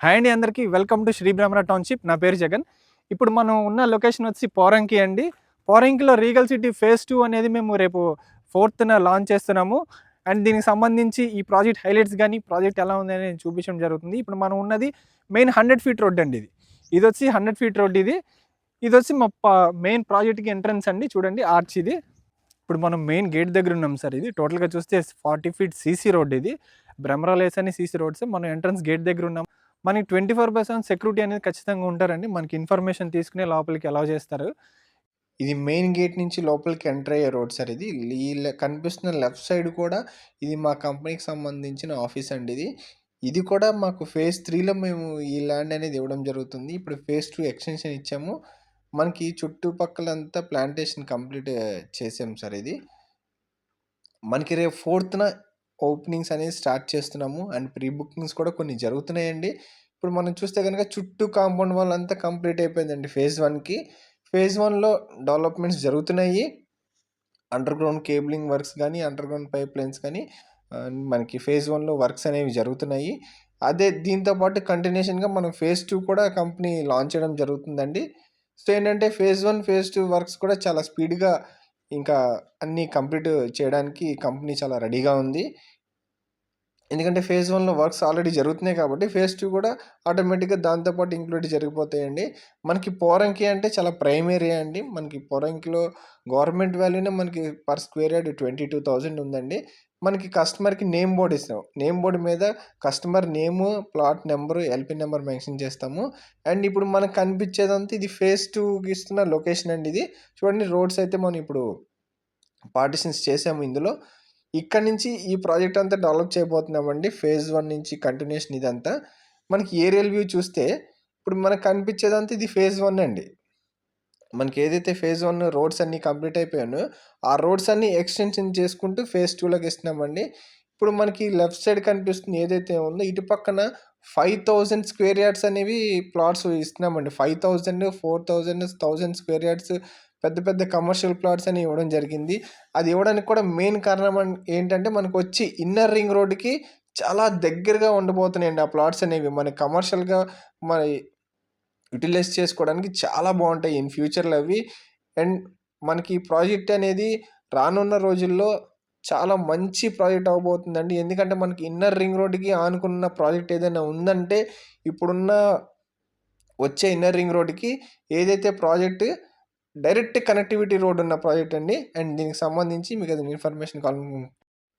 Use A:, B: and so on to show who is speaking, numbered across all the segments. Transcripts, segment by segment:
A: Hi అండి అందరికీ welcome to Shri బ్రహ్మర township. నా పేరు జగన్. ఇప్పుడు మనం ఉన్న లొకేషన్ వచ్చి పోరంకి అండి. పోరంకిలో రీగల్ సిటీ ఫేజ్ 2 అనేది మేము రేపు 4థ్ లాంచ్ చేస్తున్నాము. అండ్ దీనికి సంబంధించి ఈ ప్రాజెక్ట్ హైలైట్స్ గాని, ప్రాజెక్ట్ ఎలా ఉంది అనేది చూపించడం జరుగుతుంది. ఇప్పుడు మనం ఉన్నది మెయిన్ 100 ఫీట్ రోడ్ అండి ఇది. ఇదొచ్చి 100 ఫీట్ రోడ్ ఇది. ఇదొచ్చి మా మెయిన్ ప్రాజెక్ట్‌కి ఎంట్రన్స్ అండి. చూడండి ఆర్చ్ ఇది. ఇప్పుడు మనం మెయిన్ గేట్ దగ్గర ఉన్నాం సార్. ఇది టోటల్‌గా చూస్తే 40 ఫీట్ సీసీ రోడ్ ఇది. బ్రహ్మరా లేస్ అని సీసీ రోడ్స్. మనం ఎంట్రన్స్ గేట్ దగ్గర ఉన్నాం. మనకి 24/7 సెక్యూరిటీ అనేది ఖచ్చితంగా ఉంటారండి. మనకి ఇన్ఫర్మేషన్ తీసుకుని లోపలికి అలౌ చేస్తారు.
B: ఇది మెయిన్ గేట్ నుంచి లోపలికి ఎంటర్ అయ్యే రోడ్ సార్ ఇది. కనిపిస్తున్న లెఫ్ట్ సైడ్ కూడా ఇది మా కంపెనీకి సంబంధించిన ఆఫీస్ అండి ఇది. ఇది కూడా మాకు ఫేజ్ 3లో మేము ఈ ల్యాండ్ అనేది ఇవ్వడం జరుగుతుంది. ఇప్పుడు ఫేజ్ 2 ఎక్స్టెన్షన్ ఇచ్చాము. మనకి చుట్టుపక్కలంతా ప్లాంటేషన్ కంప్లీట్ చేసాం సార్ ఇది. మనకి రేపు 4థ్‌న ఓపెనింగ్స్ అనేది స్టార్ట్ చేస్తున్నాము. అండ్ ప్రీ బుకింగ్స్ కూడా కొన్ని జరుగుతున్నాయండి. ఇప్పుడు మనం చూస్తే కనుక చుట్టూ కాంపౌండ్ వాల్ అంతా కంప్లీట్ అయిపోయిందండి ఫేజ్ 1కి. ఫేజ్ 1లో డెవలప్మెంట్స్ జరుగుతున్నాయి. అండర్ గ్రౌండ్ కేబులింగ్ వర్క్స్ కానీ, అండర్ గ్రౌండ్ పైప్ లైన్స్ కానీ మనకి ఫేజ్ 1లో వర్క్స్ అనేవి జరుగుతున్నాయి. అదే దీంతో పాటు కంటిన్యూషన్గా మనం ఫేజ్ 2 కూడా కంపెనీ లాంచ్ చేయడం జరుగుతుందండి. సో ఏంటంటే ఫేజ్ 1, ఫేజ్ 2 వర్క్స్ కూడా చాలా స్పీడ్గా ఇంకా అన్నీ కంప్లీట్ చేయడానికి కంపెనీ చాలా రెడీగా ఉంది. ఎందుకంటే ఫేజ్ 1లో వర్క్స్ ఆల్రెడీ జరుగుతున్నాయి కాబట్టి ఫేజ్ 2 కూడా ఆటోమేటిక్గా దాంతోపాటు ఇంక్లూడ్ జరిగిపోతాయండి. మనకి పోరంకి అంటే చాలా ప్రైమ్ ఏరియా అండి. మనకి పోరంకిలో గవర్నమెంట్ వాల్యూనే మనకి పర్ స్క్వేర్ యార్డ్ 22,000 ఉందండి. మనకి కస్టమర్కి నేమ్ బోర్డ్ ఇస్తాం. నేమ్ బోర్డు మీద customer name, plot number, LP number mention చేస్తాము. అండ్ ఇప్పుడు మనకు కనిపించేదంతా ఇది ఫేజ్ 2కి ఇస్తున్న లొకేషన్ అండి ఇది. చూడండి రోడ్స్ అయితే మనం ఇప్పుడు పార్టిషన్స్ చేసాము ఇందులో. ఇక్కడి నుంచి ఈ ప్రాజెక్ట్ అంతా డెవలప్ చేయబోతున్నామండి. ఫేజ్ 1 నుంచి కంటిన్యూషన్ ఇదంతా. మనకి ఏరియల్ వ్యూ చూస్తే ఇప్పుడు మనకు కనిపించేదంతా ఇది ఫేజ్ 1 అండి. మనకి ఏదైతే ఫేజ్ 1 రోడ్స్ అన్నీ కంప్లీట్ అయిపోయానో ఆ రోడ్స్ అన్నీ ఎక్స్టెన్షన్ చేసుకుంటూ ఫేజ్ 2లోకి ఇస్తున్నామండి. ఇప్పుడు మనకి లెఫ్ట్ సైడ్ కనిపిస్తుంది ఏదైతే ఉందో ఇటు పక్కన 5,000 స్క్వేర్ యార్డ్స్ అనేవి ప్లాట్స్ ఇస్తున్నామండి. 5,000, 4,000, 1,000 స్క్వేర్ యార్డ్స్ పెద్ద పెద్ద కమర్షియల్ ప్లాట్స్ అని ఇవ్వడం జరిగింది. అది ఇవ్వడానికి కూడా మెయిన్ కారణం ఏంటంటే మనకు వచ్చి ఇన్నర్ రింగ్ రోడ్డుకి చాలా దగ్గరగా ఉండబోతున్నాయండి ఆ ప్లాట్స్ అనేవి. మనకి కమర్షియల్గా మరి యుటిలైజ్ చేసుకోవడానికి చాలా బాగుంటాయి ఇన్ ఫ్యూచర్లో అవి. అండ్ మనకి ప్రాజెక్ట్ అనేది రానున్న రోజుల్లో చాలా మంచి ప్రాజెక్ట్ అవ్వబోతుందండి. ఎందుకంటే మనకి ఇన్నర్ రింగ్ రోడ్డుకి ఆనుకున్న ప్రాజెక్ట్ ఏదైనా ఉందంటే ఇప్పుడున్న వచ్చే ఇన్నర్ రింగ్ రోడ్డుకి ఏదైతే ప్రాజెక్ట్ డైరెక్ట్ కనెక్టివిటీ రోడ్ ఉన్న ప్రాజెక్ట్ అండి. అండ్ దీనికి సంబంధించి మీకు ఏదైనా ఇన్ఫర్మేషన్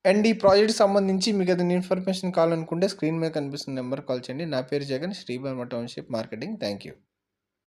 B: అండ్ ఈ ప్రాజెక్ట్ సంబంధించి మీకు ఏదైనా ఇన్ఫర్మేషన్ కావాలనుకుంటే స్క్రీన్ మీద కనిపిస్తున్న నెంబర్ కాల్ చేయండి. నా పేరు Jagan, Srivarma township marketing. Thank you.